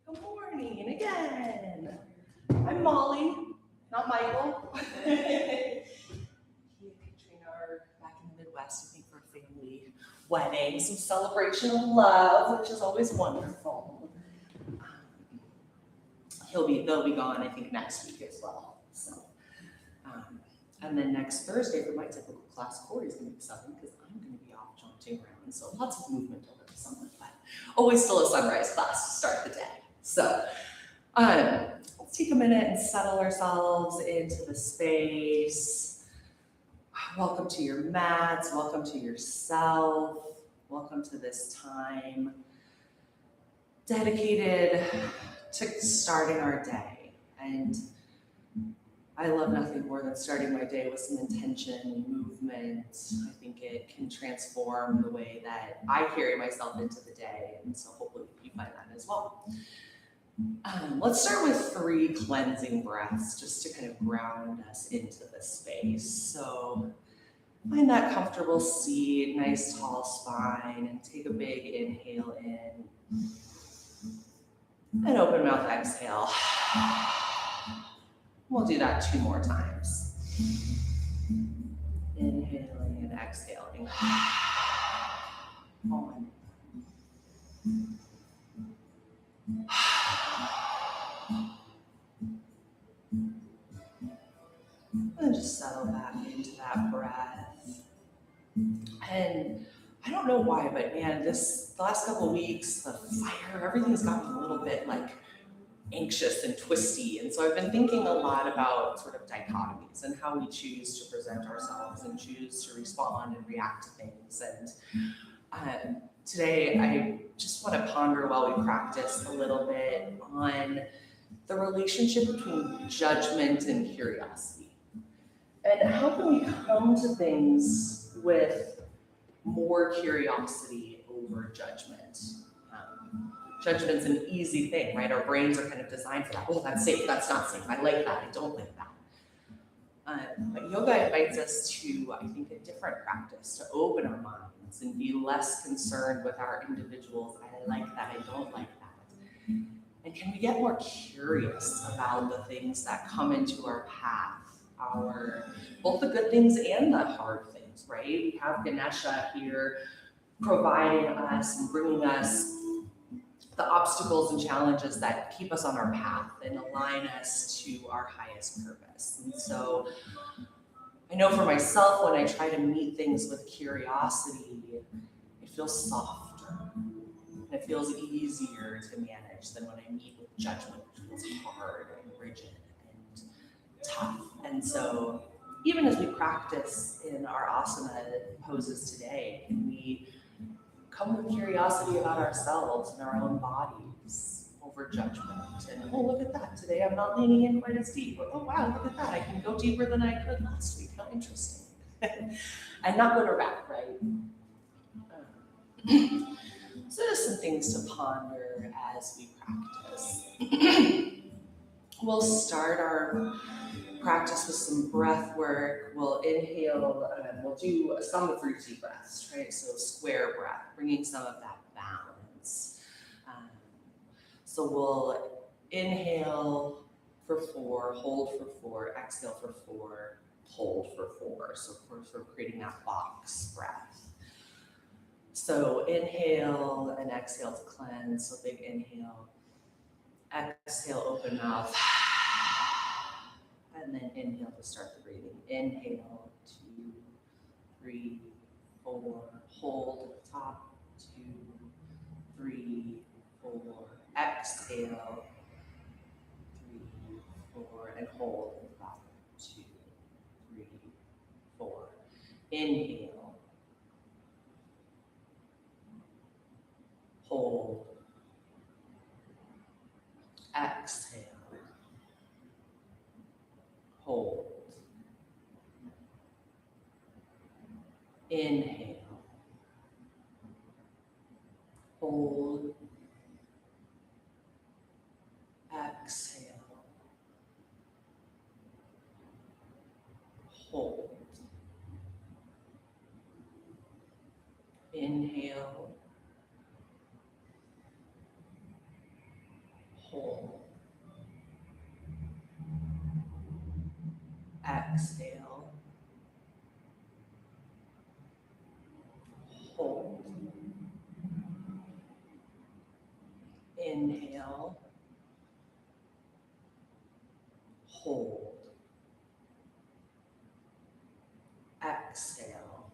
Good morning again. I'm Molly, not Michael. He and Katrina are back in the Midwest, I think, for a family wedding, some celebration of love, which is always wonderful. They'll be gone, I think, next week as well. So, and then next Thursday for my typical class, Corey's going to be subbing because I'm going to be off jaunting around. So lots of movement over the summer, but always still a sunrise class to start the day. So let's take a minute and settle ourselves into the space. Welcome to your mats, welcome to yourself, welcome to this time dedicated to starting our day. And I love nothing more than starting my day with some intention and movement. I think it can transform the way that I carry myself into the day, and so hopefully you find that as well. Let's start with 3 cleansing breaths just to kind of ground us into the space. So find that comfortable seat, nice tall spine, and take a big inhale in. And open mouth exhale. We'll do that 2 more times. Inhaling and exhaling. On. And just settle back into that breath. And I don't know why, but man, the last couple of weeks, the fire, everything's gotten a little bit like anxious and twisty. And so I've been thinking a lot about sort of dichotomies and how we choose to present ourselves and choose to respond and react to things. And today I just want to ponder while we practice a little bit on the relationship between judgment and curiosity. And how can we come to things with more curiosity over judgment? Judgment's an easy thing, right? Our brains are kind of designed for that. Oh, that's safe, that's not safe. I like that, I don't like that. But yoga invites us to, I think, a different practice, to open our minds and be less concerned with our individuals. I like that, I don't like that. And can we get more curious about the things that come into our path, both the good things and the hard things, right? We have Ganesha here providing us and bringing us the obstacles and challenges that keep us on our path and align us to our highest purpose. And so I know for myself, when I try to meet things with curiosity, it feels softer. And it feels easier to manage than when I meet with judgment, which feels hard and rigid and tough. And so even as we practice in our asana poses today, can we come with curiosity about ourselves and our own bodies over judgment? And oh, look at that, today I'm not leaning in quite as deep. Or oh wow, look at that, I can go deeper than I could last week. How interesting. And not good or bad, right? So just some things to ponder as we practice. We'll start our practice with some breath work. We'll inhale, we'll do some of 3 deep breaths, right? So square breath, bringing some of that balance. So we'll inhale for 4, hold for 4, exhale for 4, hold for 4. So we're creating that box breath. So inhale and exhale to cleanse. So big inhale, exhale, open mouth. And then inhale to start the breathing. Inhale, 2, 3, 4. Hold at the top, 2, 3, 4. Exhale, 3, 4. And hold at the bottom, 2, 3, 4. Inhale, Inhale. Hold. Exhale. Hold. Inhale. Hold. Exhale. Hold. Inhale. Hold. Exhale.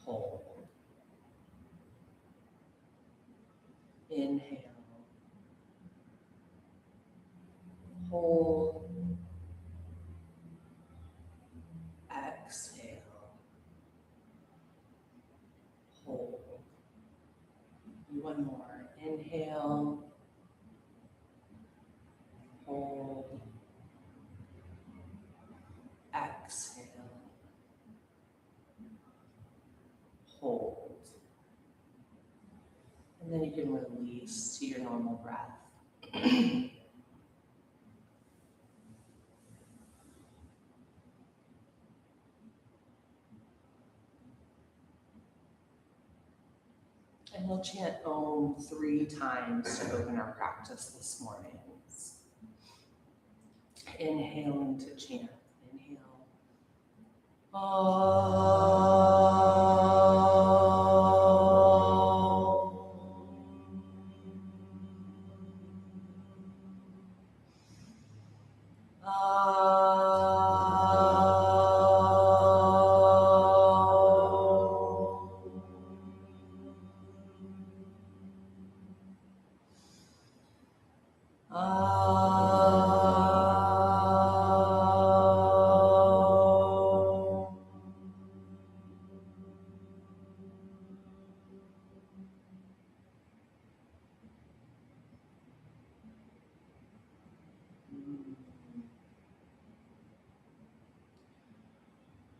Hold. Inhale. Hold. Exhale. Hold. One more. Inhale. Hold. Exhale. Hold. And then you can release to your normal breath. And we'll chant Om 3 times to open our practice this morning. Inhaling to chant. Inhale.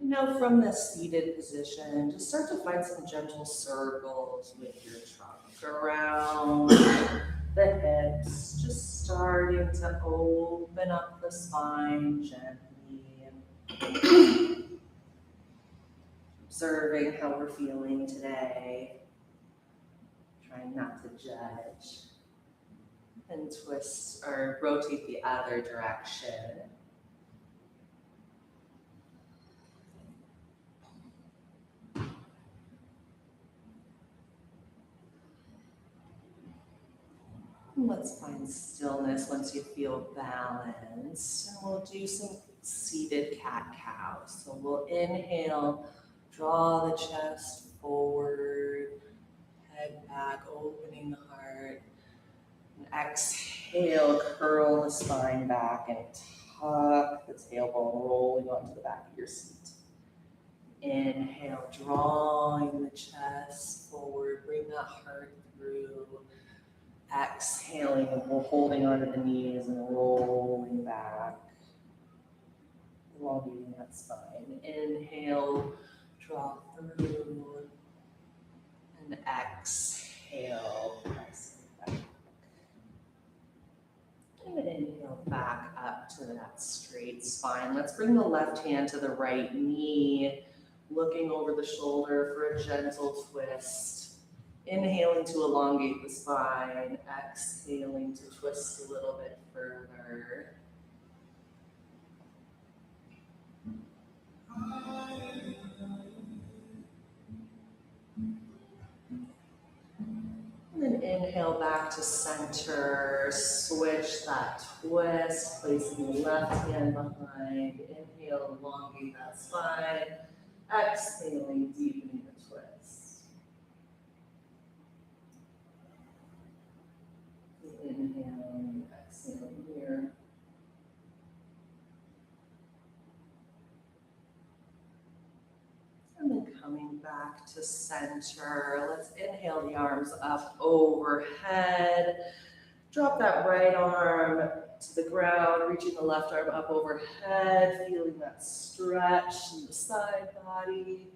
Now from this seated position, just start to find some gentle circles with your trunk around the hips, just starting to open up the spine gently. Observing how we're feeling today. Trying not to judge. And twist or rotate the other direction. Let's find stillness once you feel balanced. And we'll do some seated cat-cow. So we'll inhale, draw the chest forward, head back, opening the heart. And exhale, curl the spine back and tuck the tailbone, rolling onto the back of your seat. Inhale, drawing the chest forward, bring that heart through. Exhaling, and we're holding onto the knees and rolling back, elongating that spine. Inhale, draw through, and exhale, press it back. And inhale back up to that straight spine. Let's bring the left hand to the right knee, looking over the shoulder for a gentle twist. Inhaling to elongate the spine, exhaling to twist a little bit further. And then inhale back to center, switch that twist, placing the left hand behind. Inhale, elongate that spine. Exhaling, deepening the twist. Inhale, exhale here. And then coming back to center. Let's inhale the arms up overhead. Drop that right arm to the ground, reaching the left arm up overhead, feeling that stretch in the side body,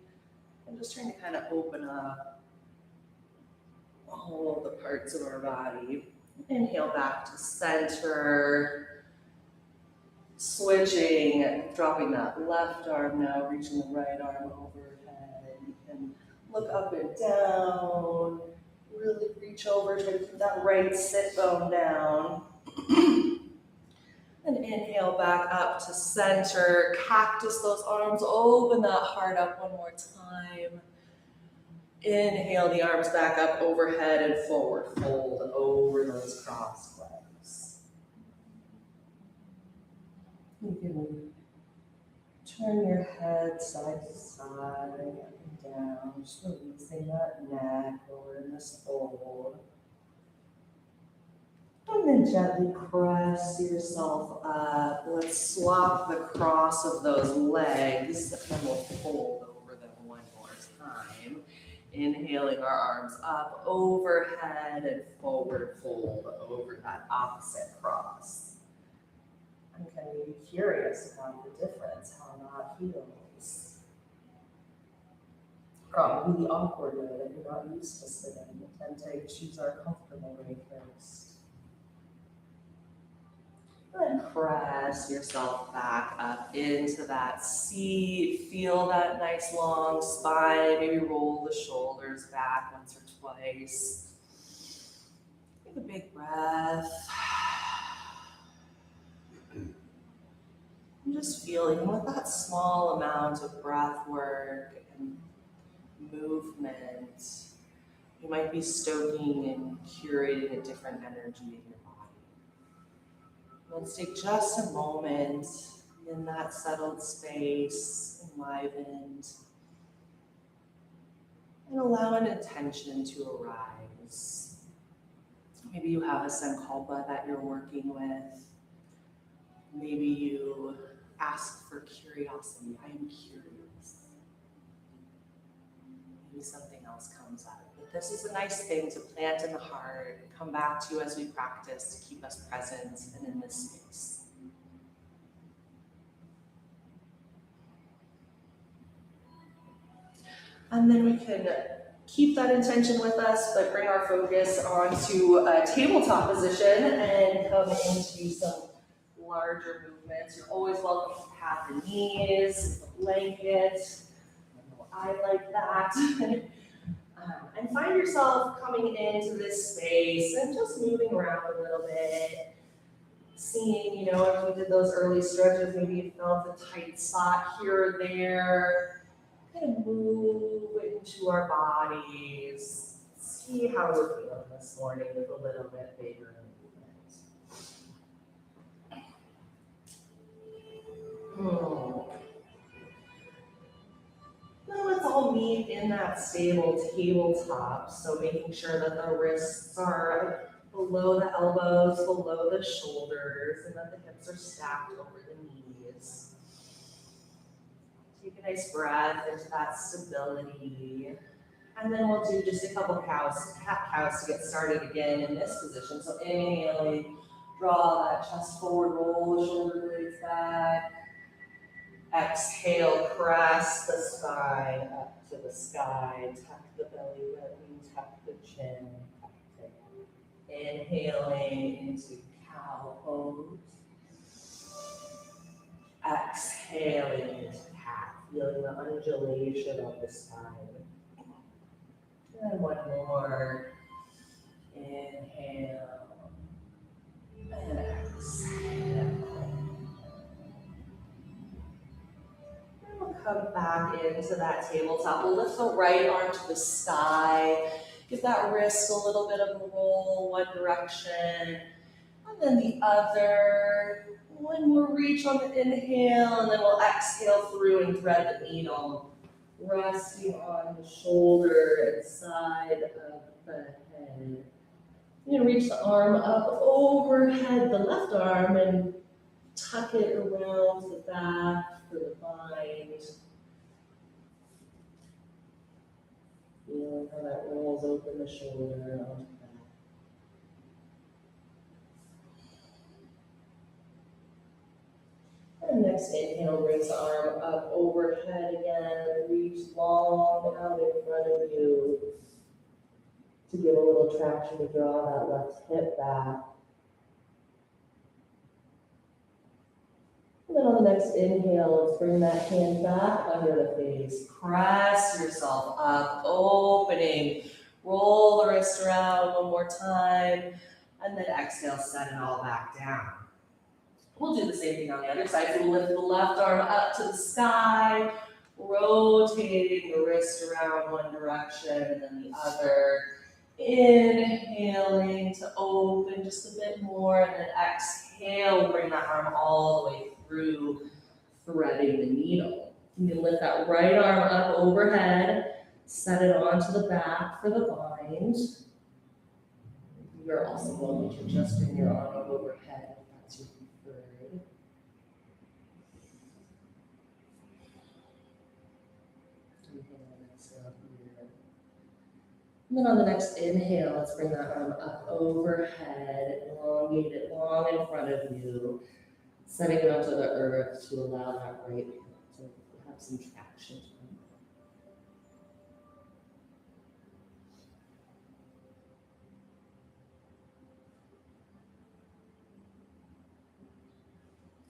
and just trying to kind of open up all the parts of our body. Inhale back to center, switching, dropping that left arm now, reaching the right arm overhead. You can look up and down, really reach over, try to keep that right sit bone down. And inhale back up to center, cactus those arms, open that heart up one more time. Inhale the arms back up overhead and forward, fold over those crossed legs. You can turn your head side to side, up and down, just releasing that neck over in this fold. And then gently press yourself up. Let's swap the cross of those legs and we'll fold over them one more time. Inhaling our arms up overhead and forward fold over that opposite cross. And can you be curious about the difference, how that feels? Probably the awkward way that you're not used to sitting. We tend to choose our comfortable way first. And press yourself back up into that seat. Feel that nice long spine. Maybe roll the shoulders back once or twice. Take a big breath. And just feeling with that small amount of breath work and movement, you might be stoking and curating a different energy in your body. Let's take just a moment in that settled space, enlivened, and allow an intention to arise. Maybe you have a sankalpa that you're working with. Maybe you ask for curiosity. I am curious. Maybe something else comes up. But this is a nice thing to plant in the heart and come back to as we practice to keep us present and in this space. And then we can keep that intention with us, but bring our focus onto a tabletop position and come into some larger movements. You're always welcome to pat the knees, the blanket. I like that. And find yourself coming into this space and just moving around a little bit. Seeing, if we did those early stretches, maybe you felt a tight spot here or there. Kind of move into our bodies. See how we're feeling this morning with a little bit bigger movement. Now let's all meet in that stable tabletop. So making sure that the wrists are below the elbows, below the shoulders, and that the hips are stacked over the knees. Take a nice breath into that stability. And then we'll do just a couple cat-cows to get started again in this position. So inhaling, draw that chest forward, roll the shoulder blades back. Exhale, press the spine up to the sky, tuck the belly button, tuck the chin, tuck the tail. Inhaling into cow pose. Exhaling into cat, feeling the undulation of the spine. And one more. Inhale. And exhale. We'll come back into that tabletop. We'll lift the right arm to the sky. Give that wrist a little bit of a roll one direction. And then the other. One more reach on the inhale. And then we'll exhale through and thread the needle. Resting on the shoulder and side of the head. You're going to reach the arm up overhead, the left arm, and tuck it around the back for the bind. Feel how that rolls open the shoulder onto the back. next inhale brings the arm up overhead again, reach long out in front of you to give a little traction to draw that left hip back. And then on the next inhale, let's bring that hand back under the face. Press yourself up, opening. Roll the wrist around one more time. And then exhale, set it all back down. We'll do the same thing on the other side. We'll lift the left arm up to the sky, rotating the wrist around one direction and then the other. Inhaling to open just a bit more, and then exhale, bring that arm all the way through, threading the needle. You can lift that right arm up overhead, set it onto the back for the bind. You're also going to just bring your arm up overhead if that's your preferred. And then on the next inhale, let's bring that arm up overhead, elongate it long in front of you, setting it onto the earth to allow that right hip to have some traction.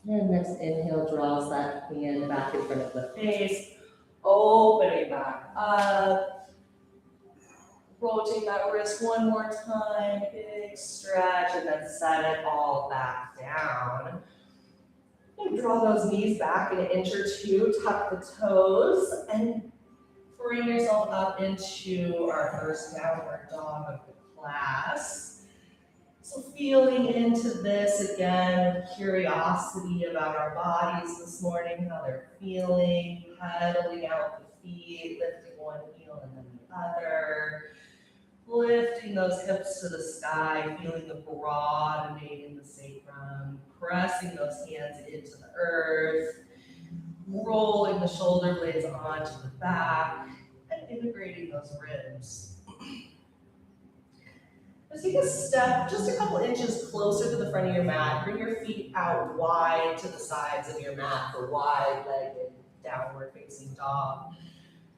And next inhale draws that hand back in front of the face, opening back up. Rotate that wrist one more time, big stretch, and then set it all back down. And draw those knees back an inch or two, tuck the toes, and bring yourself up into our first downward dog of the class. So feeling into this again with curiosity about our bodies this morning, how they're feeling, pedaling out the feet, lifting one heel and then the other. Lifting those hips to the sky, feeling the broadening in the sacrum, pressing those hands into the earth, rolling the shoulder blades onto the back, and integrating those ribs. Let's take a step just a couple inches closer to the front of your mat. Bring your feet out wide to the sides of your mat for wide-legged downward facing dog.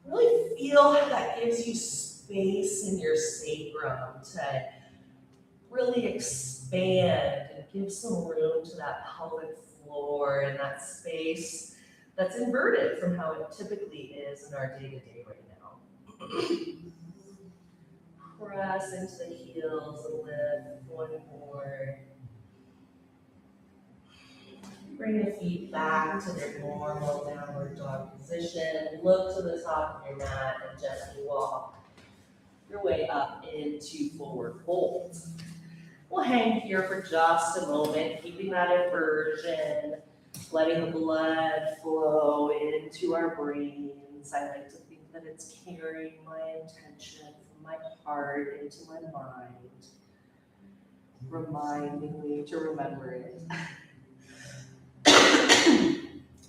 Really feel how that gives you space in your sacrum to really expand and give some room to that pelvic floor and that space that's inverted from how it typically is in our day-to-day right now. Press into the heels and lift one more. Bring the feet back to their normal downward dog position. Look to the top of your mat and gently walk your way up into forward fold. We'll hang here for just a moment, keeping that inversion, letting the blood flow into our brains. I like to think that it's carrying my intention from my heart into my mind, reminding me to remember it.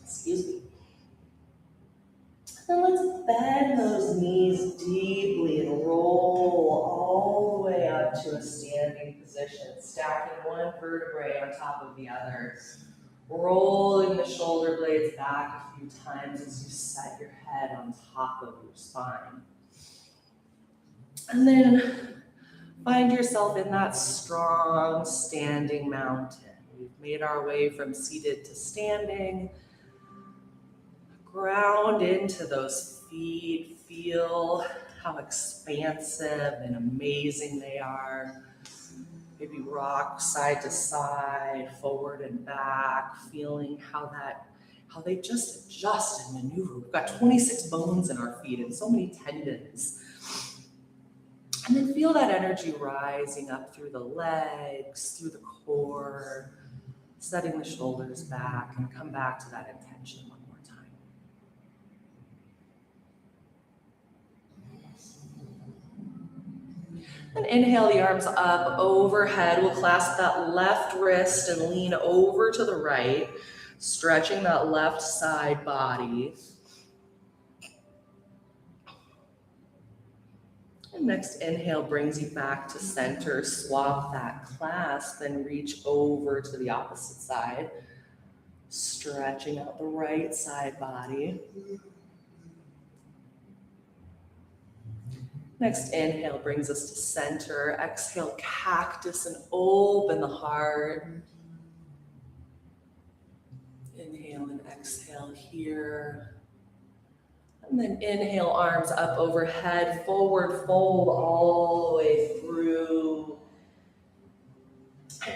Excuse me. Then let's bend those knees deeply and roll all the way up to a standing position, stacking one vertebrae on top of the other, rolling the shoulder blades back a few times as you set your head on top of your spine. And then find yourself in that strong standing mountain. We've made our way from seated to standing. Ground into those feet. Feel how expansive and amazing they are. Maybe rock side to side, forward and back, feeling how they just adjust and maneuver. We've got 26 bones in our feet and so many tendons. And then feel that energy rising up through the legs, through the core, setting the shoulders back, and come back to that intention one more time. And inhale the arms up overhead. We'll clasp that left wrist and lean over to the right, stretching that left side body. And next inhale brings you back to center. Swap that clasp and reach over to the opposite side. stretching out the right side body. Next inhale brings us to center. Exhale, cactus, and open the heart. Inhale and exhale here. And then inhale, arms up overhead, forward fold all the way through.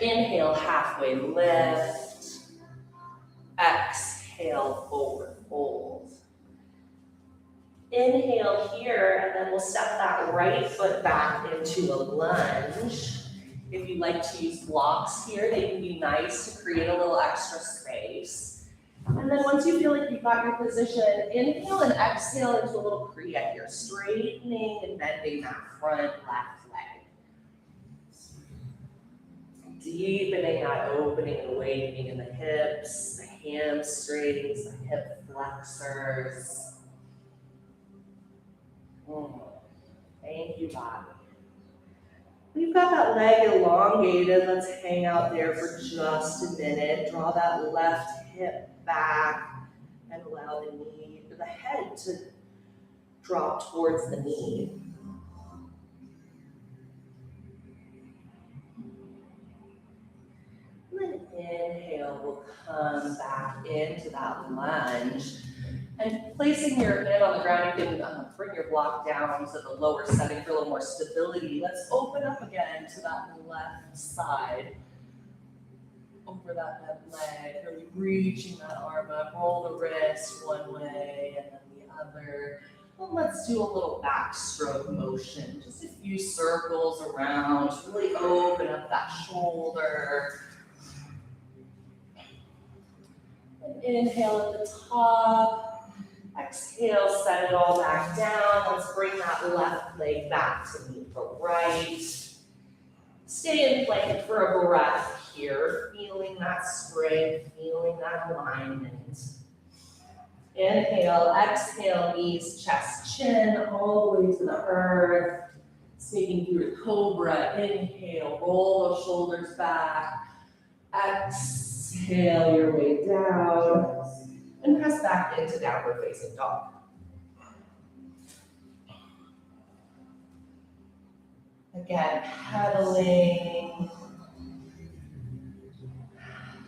Inhale, halfway lift. Exhale, forward fold. Inhale here, and then we'll step that right foot back into a lunge. If you like to use blocks here, they can be nice to create a little extra space. And then once you feel like you've got your position, inhale and exhale into a little kriya here, straightening and bending that front left leg. Deepening that opening and awakening in the hips, the hamstrings, the hip flexors. Thank you, body. We've got that leg elongated. Let's hang out there for just a minute. Draw that left hip back and allow the head to drop towards the knee. And then inhale, we'll come back into that lunge. And placing your hand on the ground, you can bring your block down to the lower setting for a little more stability. Let's open up again to that left side. Over that bent leg, really reaching that arm up, roll the wrist one way and then the other. And let's do a little backstroke motion, just a few circles around, really open up that shoulder. And inhale at the top. Exhale, set it all back down. Let's bring that left leg back to meet the right. Stay in plank for a breath here, feeling that strength, feeling that alignment. Inhale, exhale, knees, chest, chin, all the way to the earth. Sneaking through to cobra. Inhale, roll those shoulders back. Exhale your way down. And press back into downward facing dog. Again, pedaling.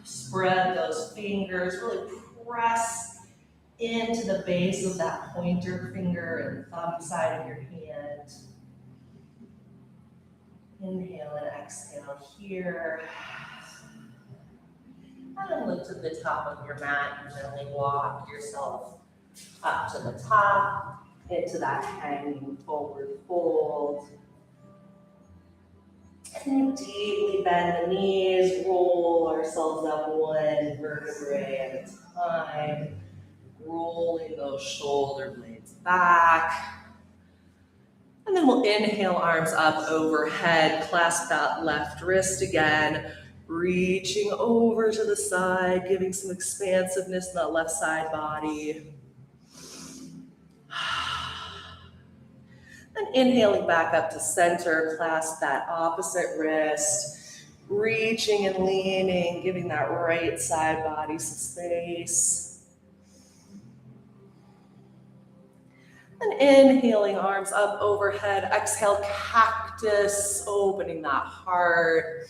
Spread those fingers, really press into the base of that pointer finger and thumb side of your hand. Inhale and exhale here. And then look to the top of your mat and gently walk yourself up to the top, into that hanging forward fold. And deeply bend the knees, roll ourselves up one vertebrae at a time, rolling those shoulder blades back. And then we'll inhale, arms up overhead, clasp that left wrist again, reaching over to the side, giving some expansiveness in that left side body. And inhaling back up to center, clasp that opposite wrist, reaching and leaning, giving that right side body some space. And inhaling, arms up overhead, exhale, cactus, opening that heart.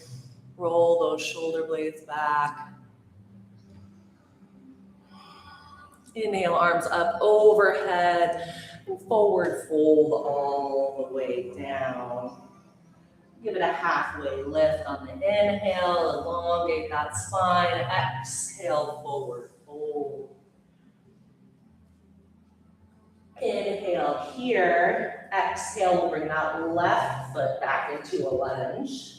Roll those shoulder blades back. Inhale, arms up overhead, and forward fold all the way down. Give it a halfway lift on the inhale, elongate that spine, exhale, forward fold. Inhale here, exhale, we'll bring that left foot back into a lunge.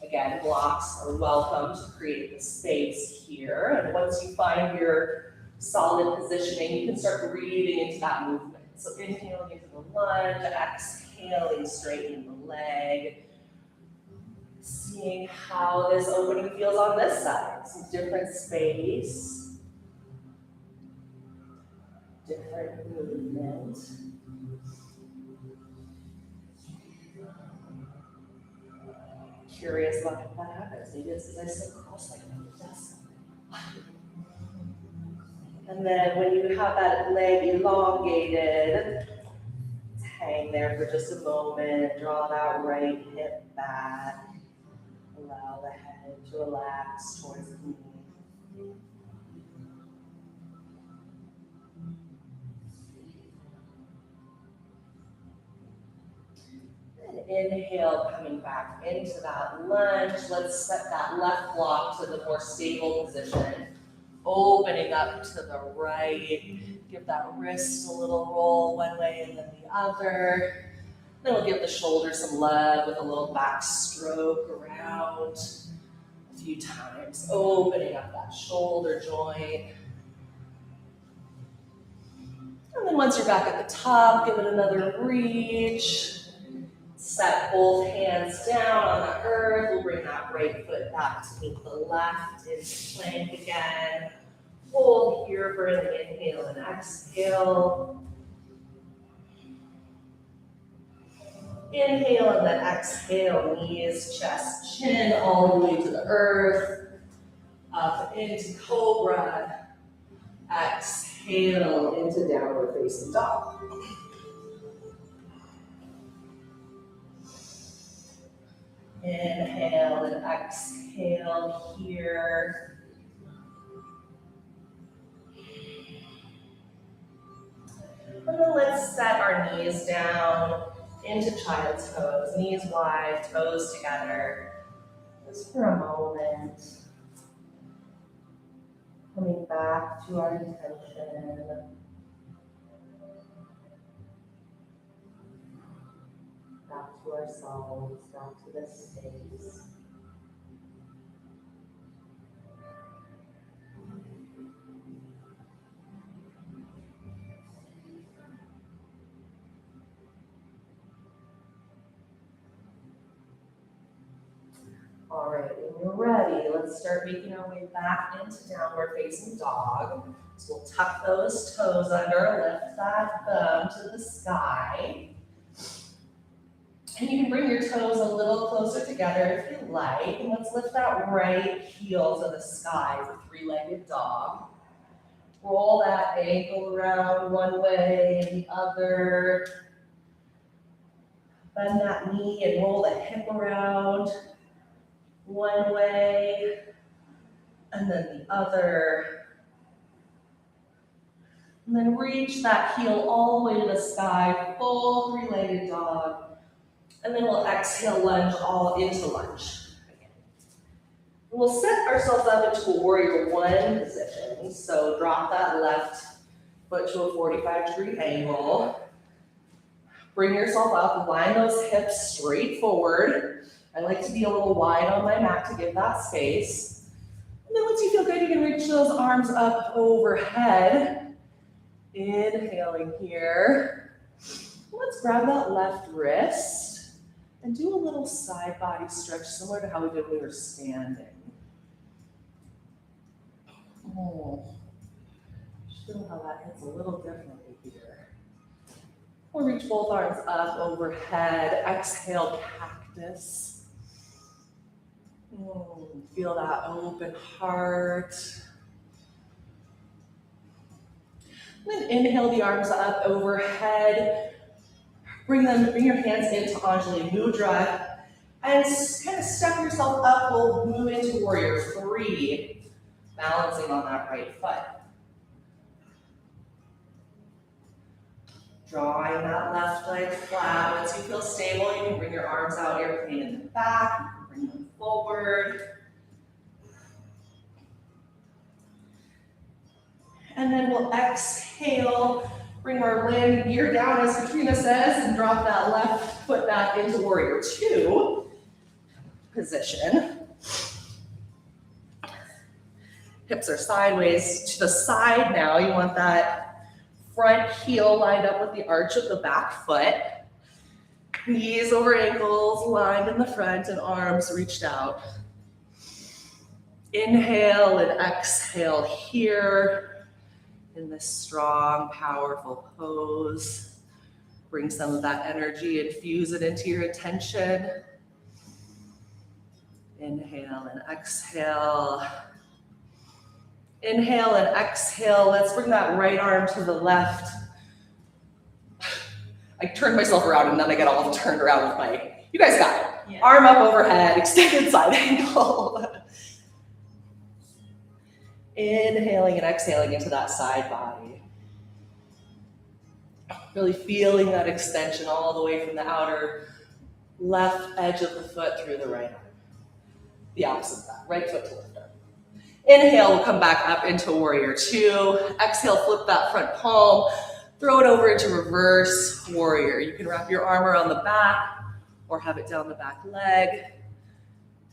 Again, blocks are welcome to create the space here. And once you find your solid positioning, you can start breathing into that movement. So inhaling into the lunge, exhaling, straightening the leg. Seeing how this opening feels on this side. Some different space. Different movement. Curious about what happens. Maybe it's as I sit cross-legged. And then when you have that leg elongated, hang there for just a moment, draw that right hip back, allow the head to relax towards the knee. And inhale, coming back into that lunge. Let's set that left block to the more stable position. Opening up to the right. Give that wrist a little roll one way and then the other. Then we'll give the shoulder some love with a little back stroke around a few times. Opening up that shoulder joint. And then once you're back at the top, give it another reach. Set both hands down on the earth. We'll bring that right foot back to meet the left into plank again. Hold here for an inhale and exhale. Inhale and then exhale, knees, chest, chin, all the way to the earth. Up into cobra. Exhale into downward facing dog. Inhale and exhale here. And then let's set our knees down into child's pose. Knees wide, toes together. Just for a moment. Coming back to our intention. Back to ourselves, back to this space. All right, when you're ready, let's start making our way back into downward facing dog. So we'll tuck those toes under, lift that thumb to the sky. And you can bring your toes a little closer together if you like. And let's lift that right heel to the sky for three-legged dog. Roll that ankle around one way and the other. Bend that knee and roll the hip around one way and then the other. And then reach that heel all the way to the sky, full three-legged dog. And then we'll exhale, lunge all into lunge. We'll set ourselves up into a warrior one position. So drop that left foot to a 45-degree angle. Bring yourself up, line those hips straight forward. I like to be a little wide on my mat to give that space. And then once you feel good, you can reach those arms up overhead. Inhaling here. Let's grab that left wrist and do a little side body stretch similar to how we did when we were standing. Oh, feel how that hits a little differently here. We'll reach both arms up overhead. Exhale, cactus. Feel that open heart. And then inhale the arms up overhead. Bring your hands into Anjali Mudra and kind of step yourself up. We'll move into warrior three, balancing on that right foot. Drawing that left leg flat. Once you feel stable, you can bring your arms out, airplane in the back. You can bring them forward. And then we'll exhale. Bring our land gear down, as Katrina says, and drop that left foot back into warrior two position. Hips are sideways to the side now. You want that front heel lined up with the arch of the back foot. Knees over ankles, lined in the front, and arms reached out. Inhale and exhale here. In this strong, powerful pose. Bring some of that energy, infuse it into your attention. Inhale and exhale. Inhale and exhale. Let's bring that right arm to the left. I turned myself around and then I get all turned around with my, you guys got it. Yeah. Arm up overhead, extended side angle. Inhaling and exhaling into that side body. Really feeling that extension all the way from the outer left edge of the foot through the right arm. The opposite of that, right foot to lifter. Inhale, we'll come back up into warrior two. Exhale, flip that front palm, throw it over into reverse warrior. You can wrap your arm around the back or have it down the back leg.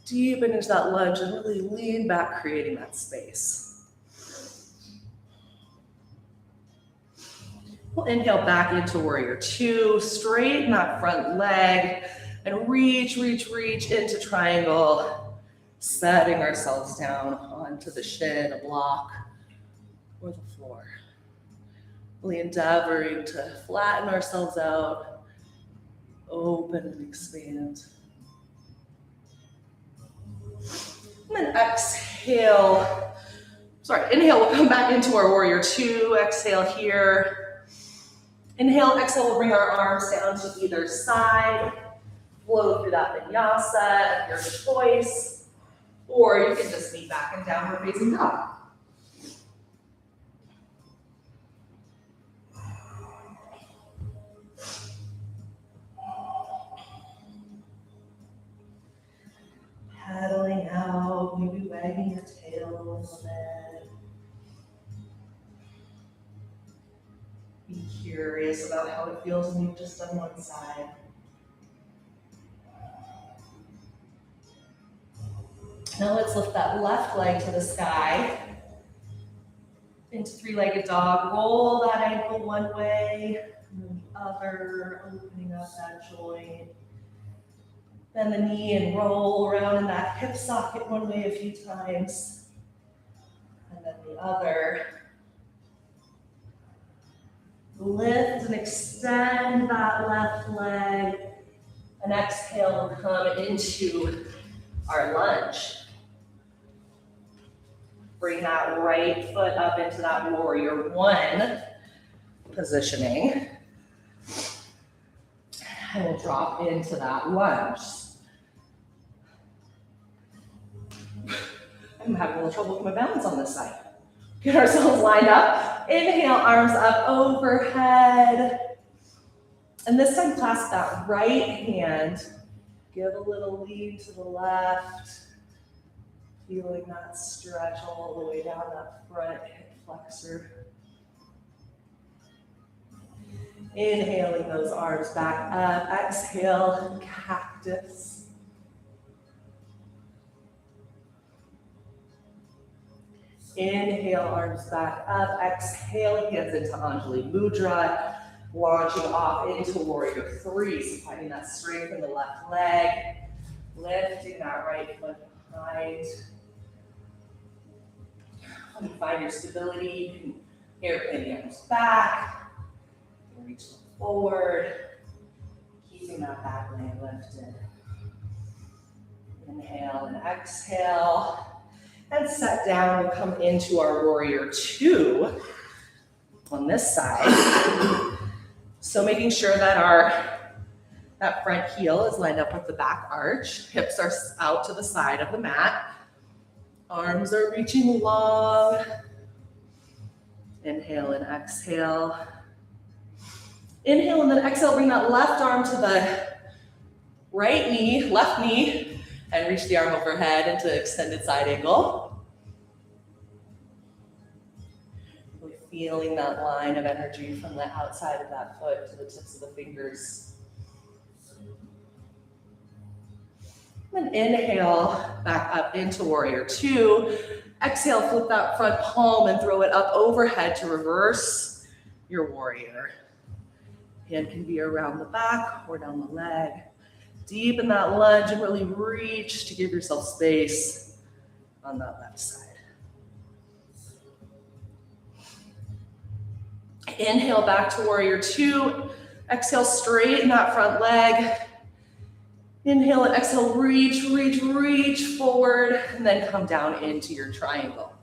Deepen into that lunge and really lean back, creating that space. We'll inhale back into warrior two, straighten that front leg and reach, reach, reach into triangle. Setting ourselves down onto the shin, a block, or the floor. Really endeavoring to flatten ourselves out, open and expand. And then exhale. Inhale, we'll come back into our warrior two. Exhale here. Inhale, exhale, we'll bring our arms down to either side. Flow through that vinyasa of your choice. Or you can just meet back in downward facing dog. Paddling out, maybe wagging your tail a little bit. Be curious about how it feels when you've just done one side. Now let's lift that left leg to the sky into three-legged dog. Roll that ankle one way, and then the other, opening up that joint. Bend the knee and roll around in that hip socket one way a few times, and then the other. Lift and extend that left leg, and exhale and come into our lunge. Bring that right foot up into that warrior one positioning. And we'll drop into that lunge. I'm having a little trouble with my balance on this side. Get ourselves lined up. Inhale, arms up overhead. And this time clasp that right hand. Give a little lean to the left. Feeling that stretch all the way down that front hip flexor. Inhaling those arms back up. Exhale, cactus. Inhale, arms back up. Exhale, hands into Anjali Mudra. Launching off into warrior three. So finding that strength in the left leg. Lifting that right foot behind. When you find your stability, you can hairpin the arms back. You can reach forward. Keeping that back leg lifted. Inhale and exhale. And set down. We'll come into our warrior two on this side. So making sure that that front heel is lined up with the back arch. Hips are out to the side of the mat. Arms are reaching long. Inhale and exhale. Inhale and then exhale. Bring that left arm to the right knee, left knee, and reach the arm overhead into extended side angle. Really feeling that line of energy from the outside of that foot to the tips of the fingers. And inhale, back up into warrior two. Exhale, flip that front palm and throw it up overhead to reverse your warrior. Hand can be around the back or down the leg. Deepen that lunge and really reach to give yourself space on that left side. Inhale, back to warrior two. Exhale, straighten that front leg. Inhale and exhale, reach, reach, reach forward, and then come down into your triangle.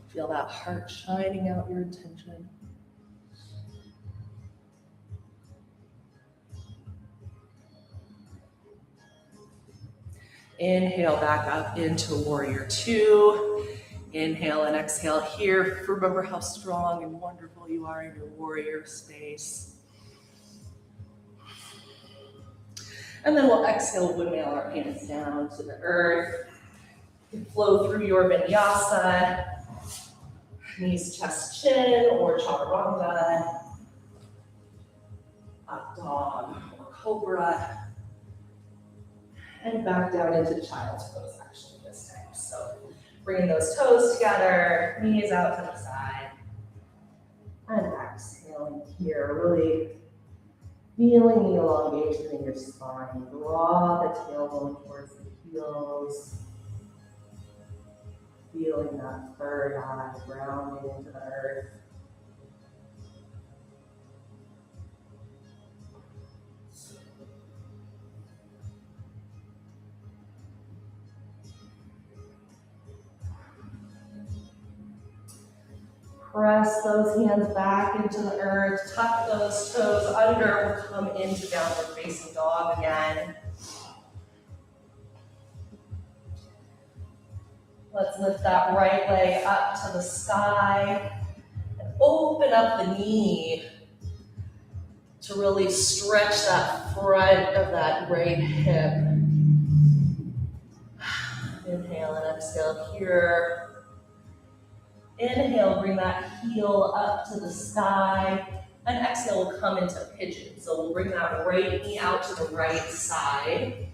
Feel that heart shining out your intention. Inhale back up into warrior two. Inhale and exhale here. Remember how strong and wonderful you are in your warrior space. And then we'll exhale, windmill our hands down to the earth. You can flow through your vinyasa, knees, chest, chin, or chaturanga, up dog or cobra. And back down into child's pose actually this time. So bringing those toes together, knees out to the side. And exhaling here, really feeling the elongation in your spine. Draw the tailbone towards the heels. Feeling that third eye grounding into the earth. Press those hands back into the earth, tuck those toes under, we'll come into downward facing dog again. Let's lift that right leg up to the sky and open up the knee to really stretch that front of that right hip. Inhale and exhale here. Inhale, bring that heel up to the sky, and exhale, we'll come into pigeon. So we'll bring that right knee out to the right side,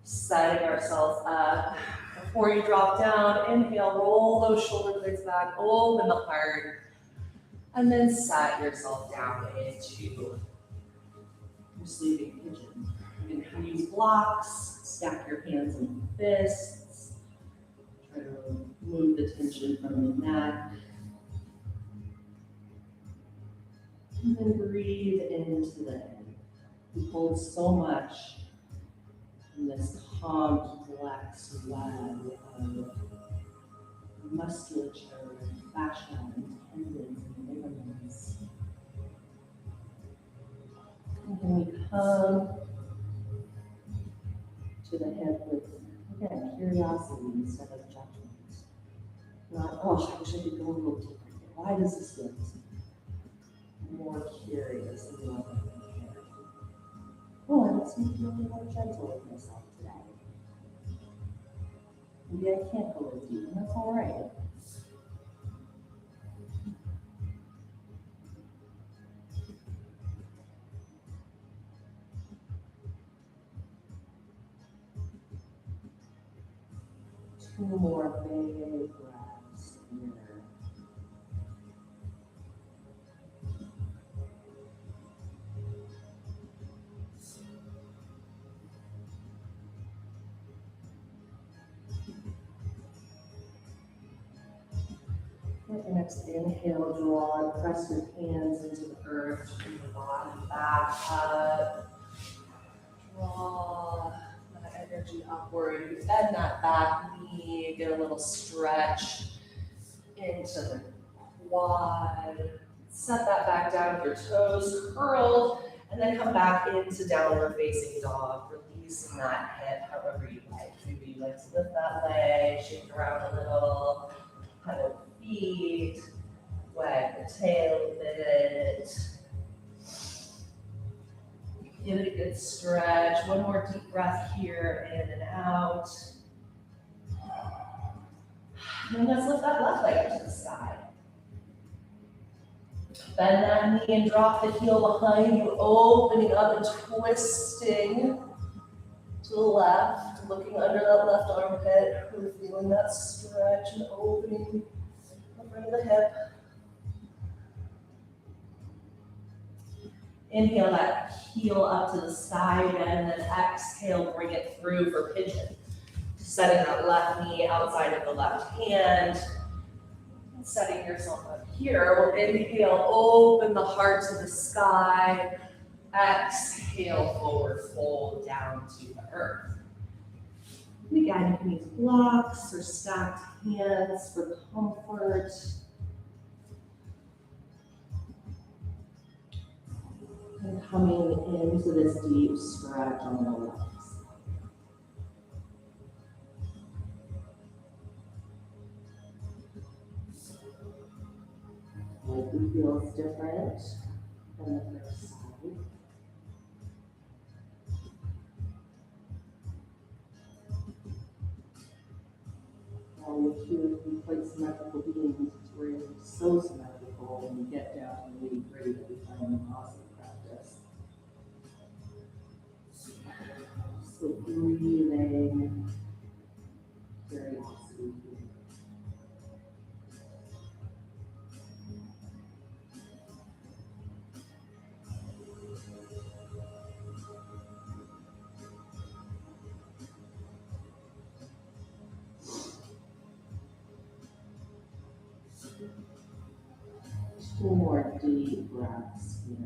setting ourselves up. Before you drop down, inhale, roll those shoulder blades back, open the heart, and then set yourself down into your sleeping pigeon. You can use blocks, stack your hands and fists, try to move the tension from the neck. And then breathe into the head. We hold so much in this complex web of musculature and fascia and tendons and ligaments. And then we come to the head with, again, curiosity instead of judgment. Not, oh, I wish I could go a little deeper here. Why does this feel this way? More curious and loving and caring. Oh, I must be feeling more gentle with myself today. Maybe I can't go as deep, and that's all right. Two more big breaths here. With the next inhale, draw and press your hands into the earth, bring the body back up. Draw that energy upward. You bend that back knee, get a little stretch into the quad. Set that back down with your toes curled, and then come back into downward facing dog, releasing that hip however you like. Maybe you like to lift that leg, shake around a little, pedal feet, wag the tail a bit. Give it a good stretch. One more deep breath here, in and out. And then let's lift that left leg up to the sky. Bend that knee and drop the heel behind you, opening up and twisting to the left, looking under that left armpit, really feeling that stretch and opening the front of the hip. Inhale that heel up to the sky again, and then exhale, bring it through for pigeon. Setting that left knee outside of the left hand. And setting yourself up here. We'll inhale, open the heart to the sky. Exhale, forward fold down to the earth. And again, you can use blocks or stacked hands for comfort. And coming into this deep stretch on the legs. Likely feels different than the first side. Now we're here to be quite symmetrical beings. We're so symmetrical when we get down to the nitty-gritty that we find in awesome practice. So breathing, curiosity. Two more deep breaths here.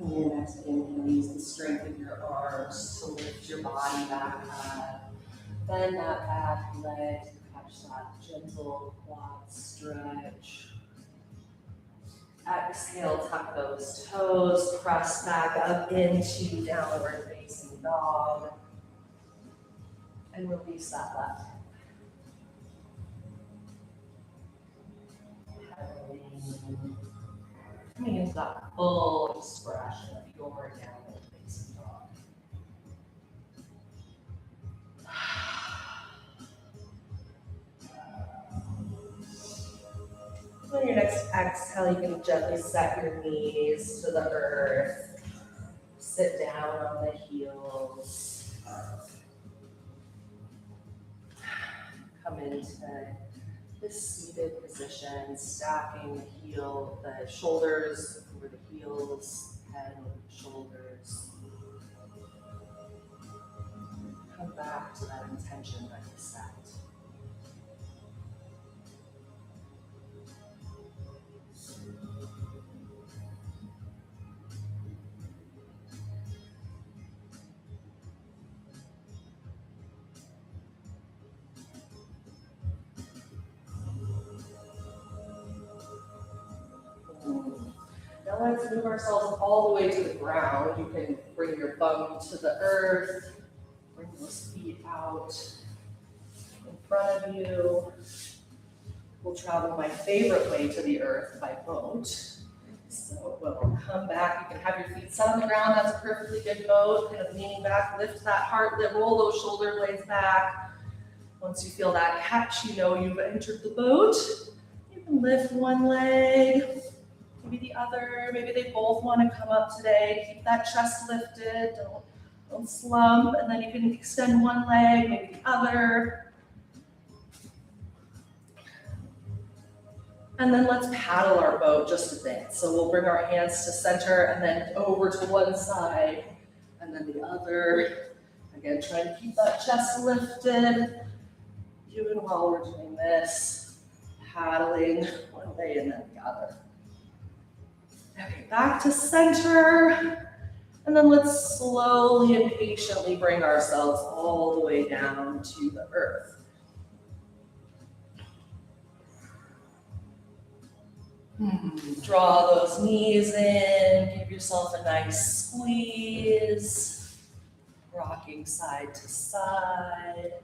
And your next inhale, use the strength of your arms to lift your body back up. Bend that back leg to catch that gentle quad stretch. Exhale, tuck those toes, press back up into downward facing dog. And release that left. Coming into that full expression of your downward facing dog. On your next exhale, you can gently set your knees to the earth. Sit down on the heels. Come into this seated position, stacking the shoulders over the heels, head over the shoulders. Come back to that intention that you set. Now let's move ourselves all the way to the ground. You can bring your bum to the earth, bring those feet out in front of you. We'll travel my favorite way to the earth by boat. So we'll come back, you can have your feet set on the ground, that's a perfectly good boat. Kind of leaning back, lift that heart, roll those shoulder blades back. Once you feel that catch, you know you've entered the boat. You can lift one leg, maybe the other, maybe they both want to come up today. Keep that chest lifted, don't slump, and then you can extend one leg, maybe the other. And then let's paddle our boat just a bit. So we'll bring our hands to center and then over to one side and then the other. Again, trying to keep that chest lifted. Even while we're doing this, paddling one way and then the other. Okay, back to center. And then let's slowly and patiently bring ourselves all the way down to the earth. Draw those knees in, give yourself a nice squeeze, rocking side to side.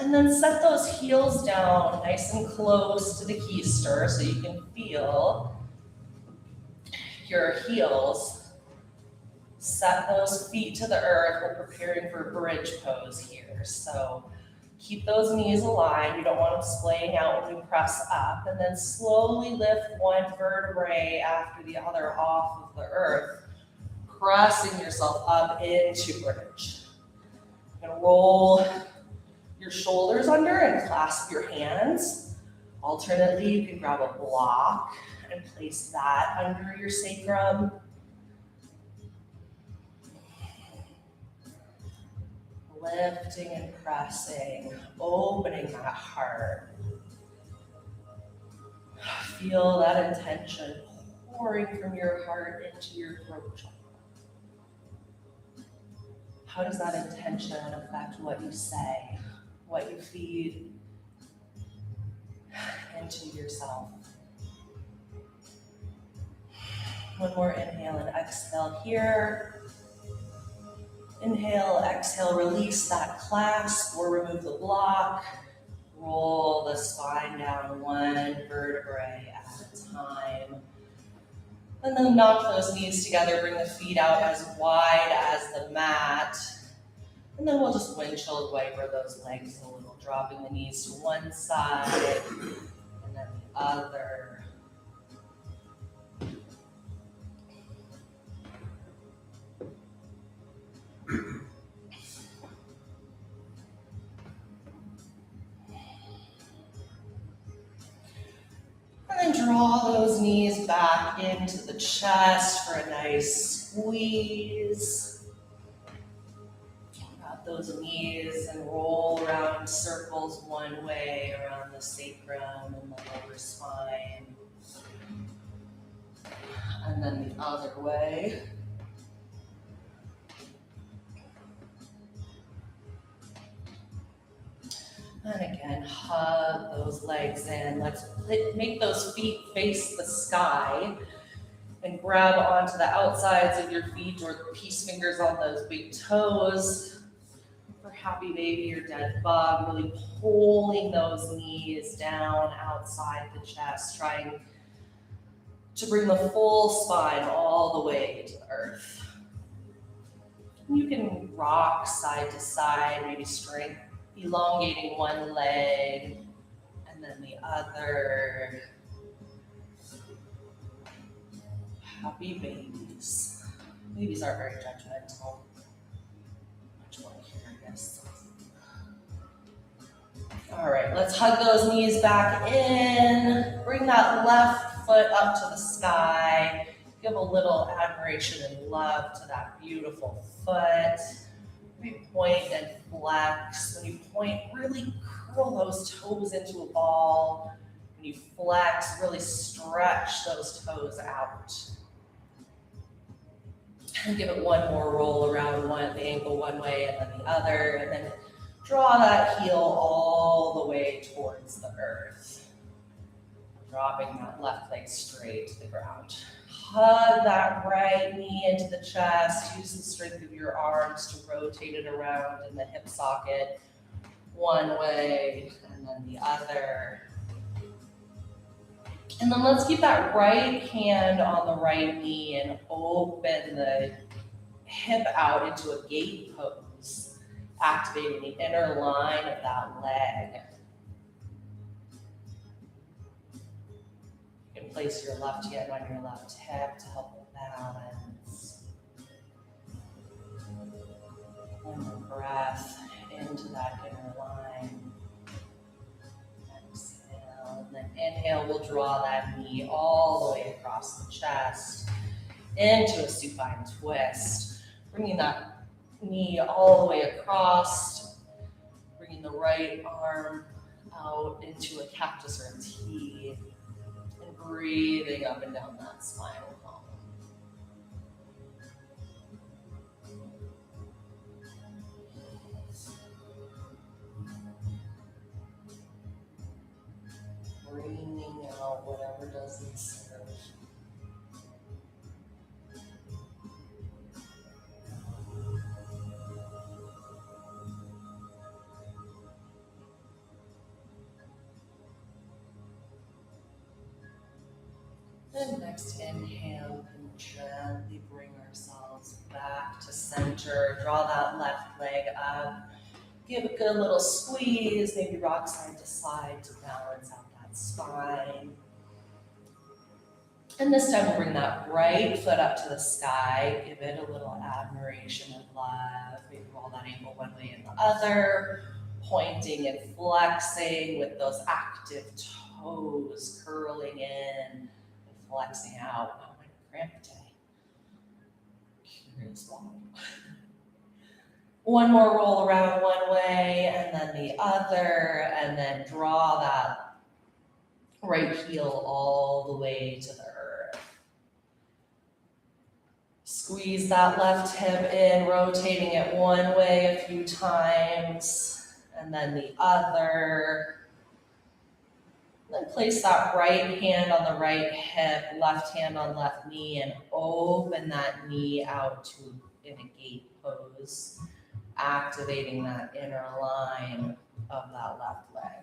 And then set those heels down nice and close to the keister so you can feel your heels. Set those feet to the earth. We're preparing for bridge pose here. So keep those knees aligned. You don't want them splaying out when we press up. And then slowly lift one vertebrae after the other off of the earth, pressing yourself up into bridge. You're gonna roll your shoulders under and clasp your hands. Alternately, you can grab a block and place that under your sacrum. Lifting and pressing, opening that heart. Feel that intention pouring from your heart into your throat chakra. How does that intention affect what you say, what you feed into yourself? One more inhale and exhale here. Inhale, exhale, release that clasp or remove the block. Roll the spine down one vertebrae at a time. And then knock those knees together, bring the feet out as wide as the mat. And then we'll just windshield wiper those legs a little, dropping the knees to one side and then the other. And then draw those knees back into the chest for a nice squeeze. Grab those knees and roll around circles one way around the sacrum and the lower spine. And then the other way. And again, hug those legs in. Let's make those feet face the sky and grab onto the outsides of your feet or peace fingers on those big toes. For happy baby or dead bug, really pulling those knees down outside the chest, trying to bring the full spine all the way to the earth. You can rock side to side, maybe elongating one leg and then the other. Happy babies. Babies aren't very judgmental. Much more curious. All right, let's hug those knees back in. Bring that left foot up to the sky. Give a little admiration and love to that beautiful foot. Maybe point and flex. When you point, really curl those toes into a ball. When you flex, really stretch those toes out. And give it one more roll around the ankle one way and then the other. And then draw that heel all the way towards the earth. Dropping that left leg straight to the ground. Hug that right knee into the chest. Use the strength of your arms to rotate it around in the hip socket one way and then the other. And then let's keep that right hand on the right knee and open the hip out into a gate pose, activating the inner line of that leg. You can place your left hand on your left hip to help with balance. One more breath into that inner line. Exhale, and then inhale, we'll draw that knee all the way across the chest into a supine twist. Bringing that knee all the way across, bringing the right arm out into a cactus or a T. Breathing up and down that spinal column. Bringing out whatever doesn't serve. And next inhale, and gently bring ourselves back to center. Draw that left leg up. Give a good little squeeze, maybe rock side to side to balance out that spine. And this time we'll bring that right foot up to the sky. Give it a little admiration and love. Maybe roll that ankle one way and the other. Pointing and flexing with those active toes curling in. Flexing out. Oh, my cramp today. Curious why. One more roll around one way and then the other, and then draw that right heel all the way to the earth. Squeeze that left hip in, rotating it one way a few times, and then the other. Then place that right hand on the right hip, left hand on left knee, and open that knee out to in a gate pose, activating that inner line of that left leg.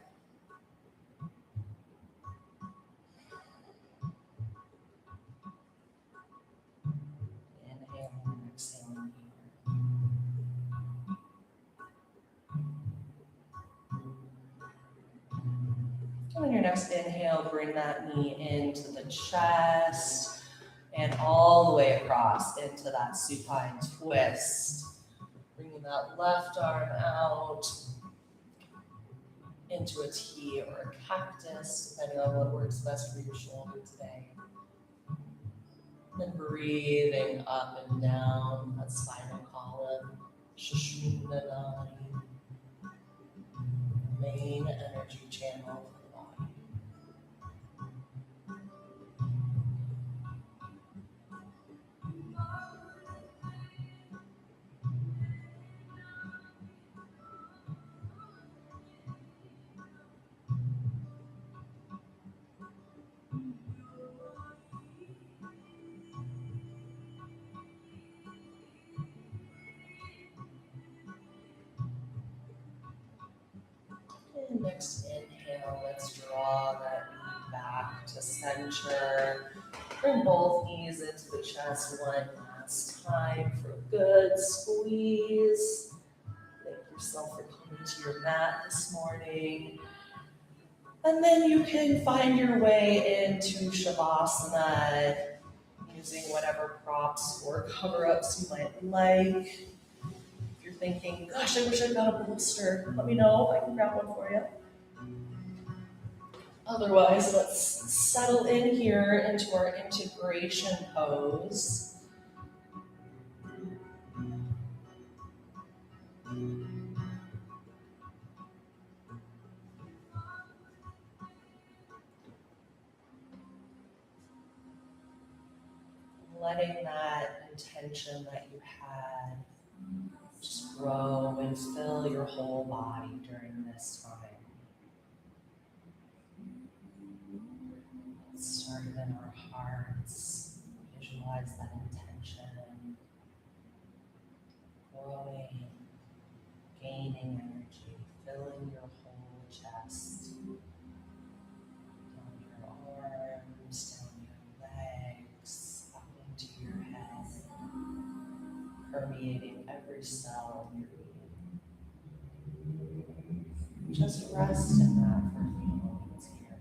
Inhale and exhale here. On your next inhale, bring that knee into the chest and all the way across into that supine twist. Bringing that left arm out into a T or a cactus, depending on what works best for your shoulder today. Then breathing up and down that spinal column, Sushumna, main energy channel for the body. And next inhale, let's draw that knee back to center. Bring both knees into the chest one last time for a good squeeze. Thank yourself for coming to your mat this morning. And then you can find your way into Shavasana using whatever props or cover-ups you might like. If you're thinking, gosh, I wish I'd got a bolster, let me know, I can grab one for you. Otherwise, let's settle in here into our integration pose. Letting that intention that you had just grow and fill your whole body during this time. Let's start in our hearts. Visualize that intention growing, gaining energy, filling your whole chest, down your arms, down your legs, up into your head, permeating every cell of your being. Just rest in that for a few moments here.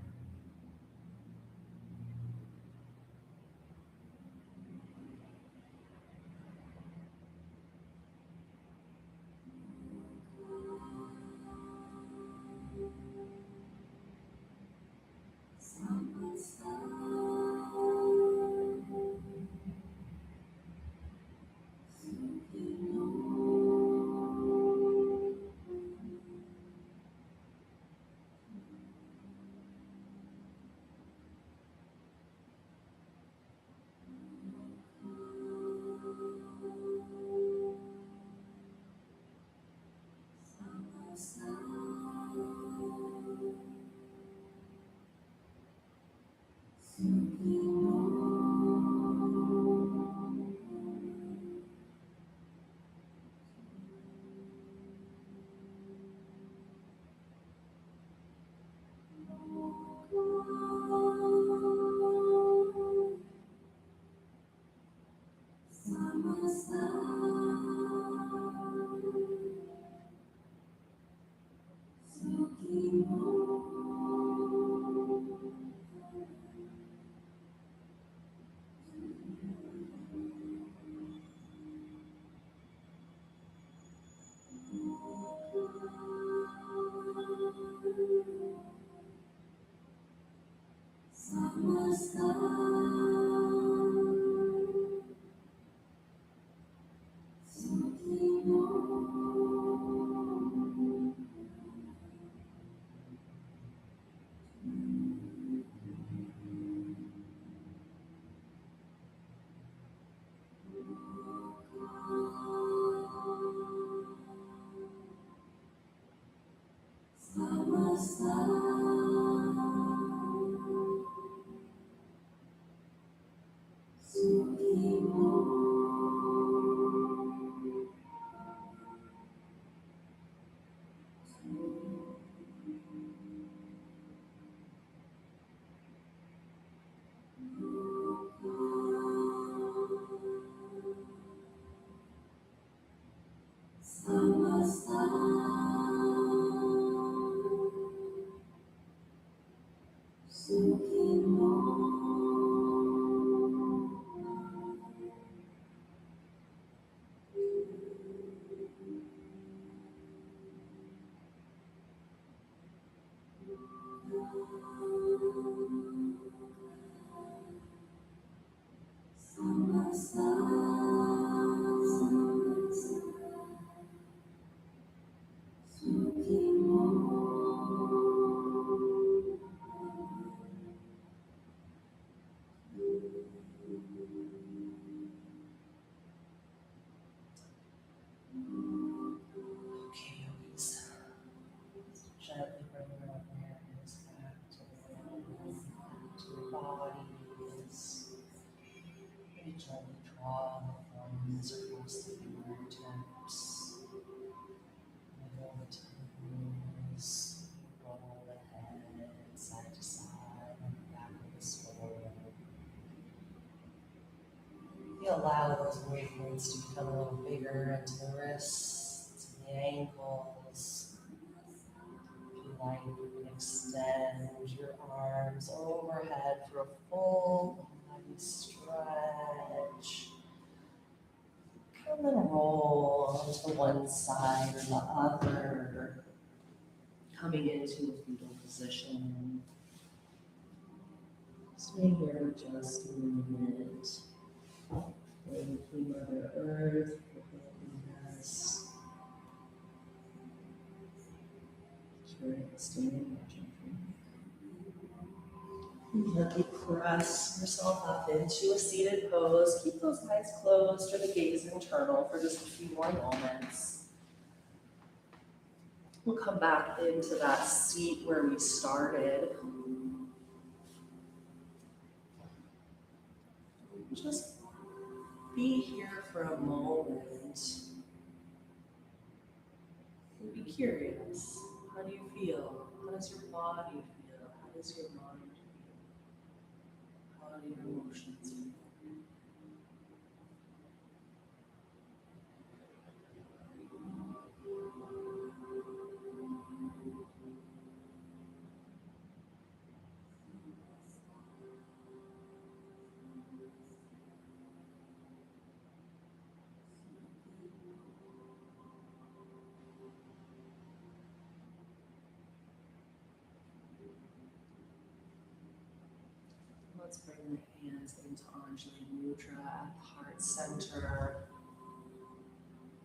Okay, yogis. Gently bring your awareness back to the room, to your bodies. Maybe gently draw the thumbs across the fingertips. Wiggle the toes. Roll the head side to side on the back of the skull. You allow those movements to become a little bigger into the wrists, to the ankles. If you like, you can extend your arms overhead for a full body stretch. Come and roll to one side or the other, coming into a fetal position. Stay here just a minute. Thank you, Mother Earth, for building us. Sure, standing gently press yourself up into a seated pose. Keep those eyes closed or the gaze internal for just a few more moments. We'll come back into that seat where we started. Just be here for a moment. And be curious. How do you feel? How does your body feel? How does your mind feel? How do your emotions feel? Let's bring the hands into Anjali Mudra at the heart center.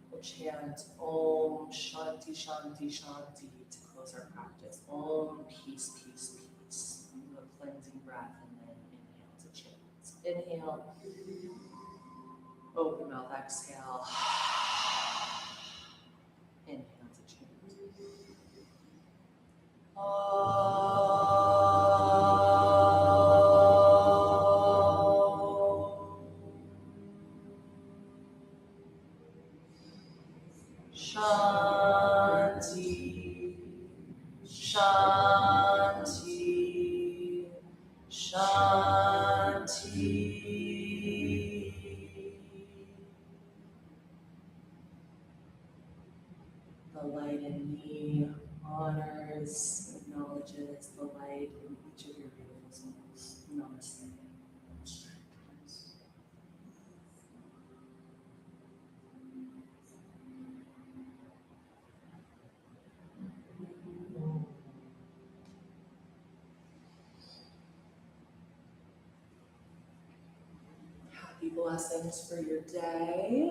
We'll chant Om Shanti Shanti Shanti to close our practice. Om Peace Peace Peace. Do a cleansing breath and then inhale to chant. Inhale. Open mouth, exhale. Inhale to chant. Shanti, Shanti, Shanti. The light in me honors, acknowledges the light in each of your beautiful souls. Namaste. Happy blessings for your day.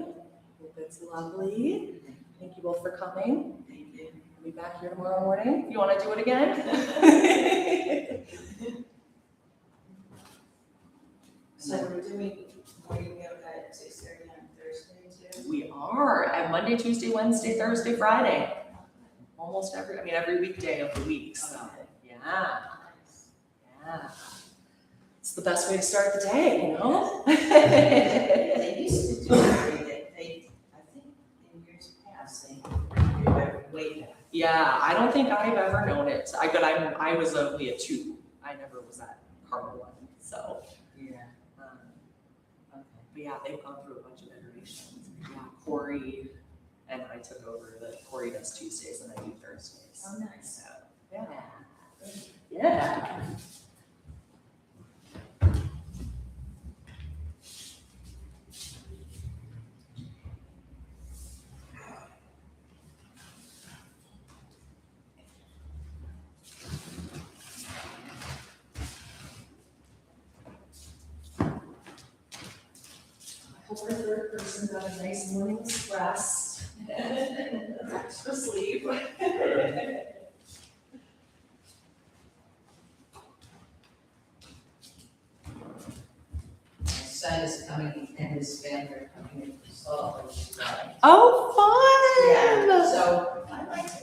Hope it's lovely. Thank you both for coming. Thank you. I'll be back here tomorrow morning. If you want to do it again. So we're doing morning yoga at 6:30 on Thursday too? We are at Monday, Tuesday, Wednesday, Thursday, Friday. almost every weekday of the week, so, yeah, yeah. It's the best way to start the day, you know? Yeah, they used to do it every day. I think in years past, they did it way back. Yeah, I don't think I've ever known it, I was only a 2, I never was at Carmel 1, so. Yeah. Okay. But yeah, they've gone through a bunch of iterations. Yeah, Corey and I took over Corey does Tuesdays and I do Thursdays. Oh, nice. So, yeah. Yeah. Hope our third person got a nice morning's rest. Extra sleep. My son is coming and his family are coming in for Salt Lake. Oh, fun! Yeah, so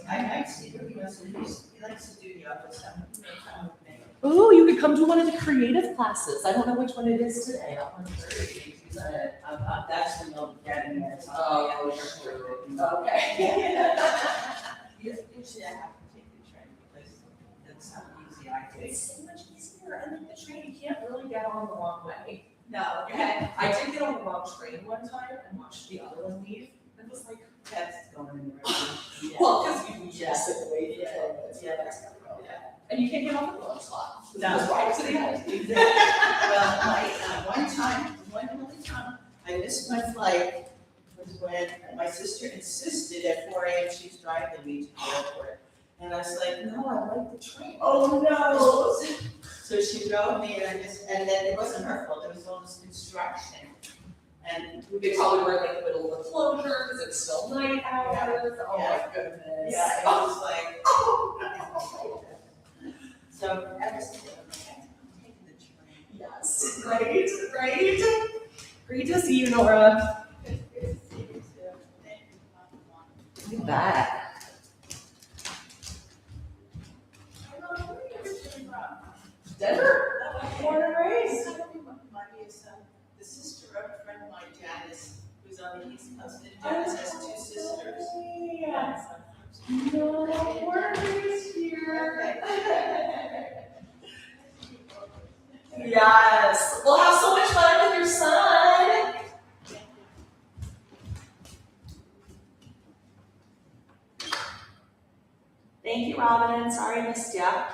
I might see him, he likes to do yoga, so he may come with me. Ooh, you could come to one of the creative classes. I don't know which one it is today. That one's That's when they'll get in there. Oh, okay. Usually I have to take the train because that's how easy I take. It's so much easier, and like the train, you can't really get on the wrong way. No, Okay, I did get on the wrong train one time and watched the other one leave. It was like, that's going in the right direction. well, because you Yeah. just sit and wait for Yeah. 12 minutes. Yeah. That's gotta go. Yeah. And you can't get off at the wrong spot. It No. goes right to the end. Exactly. Well, one only time, I missed my flight was when my sister insisted at 4 a.m. she's driving me to the airport. And I was like, no, I like the train. Oh, no. So she drove me and then it wasn't her fault, it was all this construction. And They probably were in like the middle of the closure because it's still night hours. Oh my goodness. yeah, it was like, oh. So ever since then, I'm like, I'm taking the train. Yes, right. Great to see you, Nora. Good to see you too. Thank you. Look at that. I don't know where you're originally from. Denver? Born and raised. The sister of a friend of mine, Janice, who's on the East Coast, and Janice has 2 sisters. Yes. No, born and raised here. Yes. We'll have so much fun with your son. Thank you, Robin. Sorry I missed ya.